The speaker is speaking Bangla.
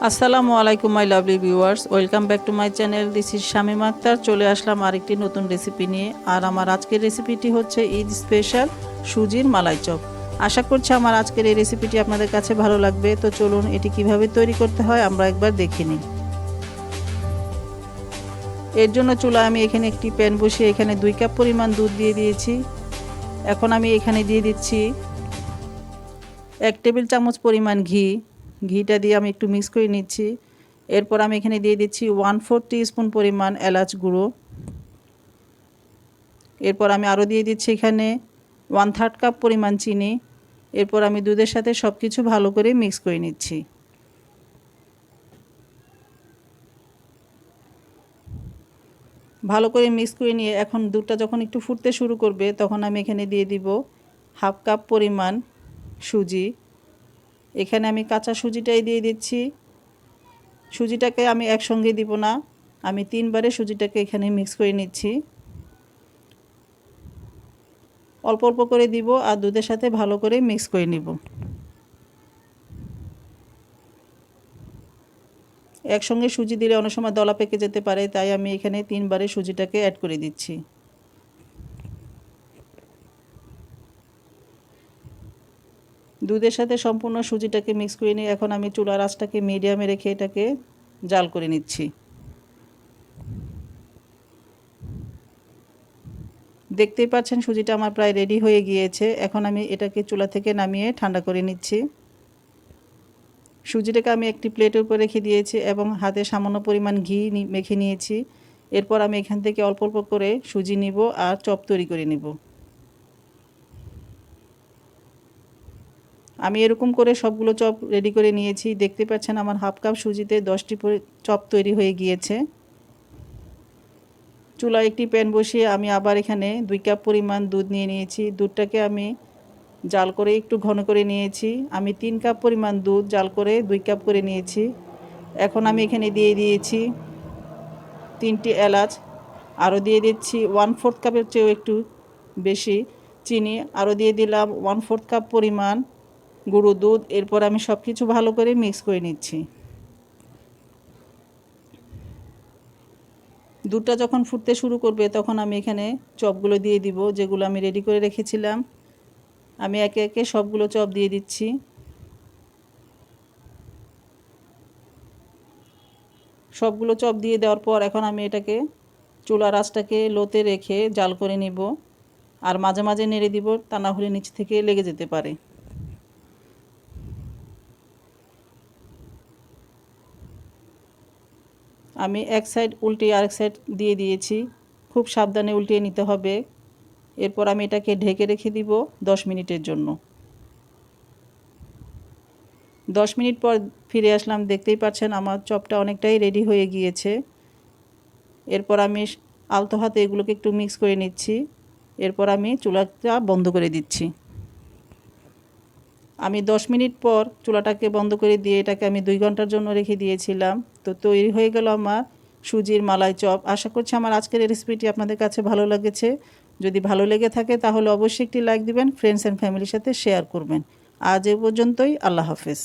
আসসালামু আলাইকুম my lovely viewers, welcome back to my channel. This is Shamima Akter. চলে আসলাম আরেকটি নতুন রেসিপি নিয়ে। আর আমার আজকের রেসিপিটি হচ্ছে ঈদ স্পেশাল সুজির মালাই চপ। আশা করছি আমার আজকের এই রেসিপিটি আপনাদের কাছে ভালো লাগবে। তো চলুন এটি কিভাবে তৈরি করতে হয় আমরা একবার দেখে নিই। এর জন্য চুলা আমি এখানে একটি প্যান বসিয়ে এখানে 2 কাপ পরিমাণ দুধ দিয়ে দিয়েছি। এখন আমি এখানে দিয়ে দিচ্ছি 1 টেবিল চামচ পরিমাণ ঘি। ঘিটা দিয়ে আমি একটু মিক্স করে নিচ্ছি। এরপর আমি এখানে দিয়ে দিচ্ছি 1/4 টিস্পুন পরিমাণ এলাচ গুঁড়ো। এরপর আমি আরও দিয়ে দিচ্ছি এখানে 1/3 কাপ পরিমাণ চিনি। এরপর আমি দুধের সাথে সব কিছু ভালো করে মিক্স করে নিচ্ছি। ভালো করে মিক্স করে নিয়ে এখন দুধটা যখন একটু ফুটতে শুরু করবে তখন আমি এখানে দিয়ে দিব 1/2 কাপ পরিমাণ সুজি। এখানে আমি কাঁচা সুজিটাই দিয়ে দিচ্ছি। সুজিটাকে আমি একসঙ্গে দিব না, আমি 3 বারে সুজিটাকে এখানে মিক্স করে নিচ্ছি। অল্প অল্প করে দিব আর দুধের সাথে ভালো করে মিক্স করে নিব। একসঙ্গে সুজি দিলে অনেক সময় দলা পেকে যেতে পারে, তাই আমি এখানে 3 বারে সুজিটাকে অ্যাড করে দিচ্ছি। দুধের সাথে সম্পূর্ণ সুজিটাকে মিক্স করে নিয়ে এখন আমি চুলার আঁচটাকে মিডিয়ামে রেখে এটাকে জাল করে নিচ্ছি। দেখতেই পাচ্ছেন সুজিটা আমার প্রায় রেডি হয়ে গিয়েছে। এখন আমি এটাকে চুলা থেকে নামিয়ে ঠান্ডা করে নিচ্ছি। সুজিটাকে আমি একটি প্লেটের উপর রেখে দিয়েছি এবং হাতে সামান্য পরিমাণ ঘি মেখে নিয়েছি। এরপর আমি এখান থেকে অল্প অল্প করে সুজি নিব আর চপ তৈরি করে নিব। আমি এরকম করে সবগুলো চপ রেডি করে নিয়েছি। দেখতে পাচ্ছেন আমার 1/2 কাপ সুজিতে 10টি চপ তৈরি হয়ে গিয়েছে। চুলায় একটি প্যান বসিয়ে আমি আবার এখানে 2 কাপ পরিমাণ দুধ নিয়ে নিয়েছি। দুধটাকে আমি জাল করে একটু ঘন করে নিয়েছি। আমি 3 কাপ পরিমাণ দুধ জাল করে 2 কাপ করে নিয়েছি। এখন আমি এখানে দিয়ে দিয়েছি 3টি এলাচ, আরও দিয়ে দিচ্ছি 1/4 কাপের চেয়েও একটু বেশি চিনি, আরও দিয়ে দিলাম 1/4 কাপ পরিমাণ গুঁড়ো দুধ। এরপর আমি সব কিছু ভালো করে মিক্স করে নিচ্ছি। দুধটা যখন ফুটতে শুরু করবে তখন আমি এখানে চপগুলো দিয়ে দিব, যেগুলো আমি রেডি করে রেখেছিলাম। আমি একে একে সবগুলো চপ দিয়ে দিচ্ছি। সবগুলো চপ দিয়ে দেওয়ার পর এখন আমি এটাকে চুলার আঁচটাকে লোতে রেখে জাল করে নিব। আর মাঝে মাঝে নেড়ে দিব, তা না হলে নিচ থেকে লেগে যেতে পারে। আমি এক সাইড উল্টিয়ে আরেক সাইড দিয়ে দিয়েছি। খুব সাবধানে উল্টিয়ে নিতে হবে। এরপর আমি এটাকে ঢেকে রেখে দিব 10 মিনিটের জন্য। 10 মিনিট পর ফিরে আসলাম। দেখতেই পাচ্ছেন আমার চপটা অনেকটাই রেডি হয়ে গিয়েছে। এরপর আমি আলতো হাতে এগুলোকে একটু মিক্স করে নিচ্ছি। এরপর আমি চুলাটা বন্ধ করে দিচ্ছি। আমি 10 মিনিট পর চুলাটাকে বন্ধ করে দিয়ে এটাকে আমি 2 ঘন্টার জন্য রেখে দিয়েছিলাম। তো তৈরি হয়ে গেল আমার সুজির মালাই চপ। আশা করছি আমার আজকের এই রেসিপিটি আপনাদের কাছে ভালো লেগেছে। যদি ভালো লেগে থাকে তাহলে অবশ্যই একটি লাইক দিবেন, ফ্রেন্ডস অ্যান্ড ফ্যামিলির সাথে শেয়ার করবেন। আজ এ পর্যন্তই। আল্লাহ হাফেজ।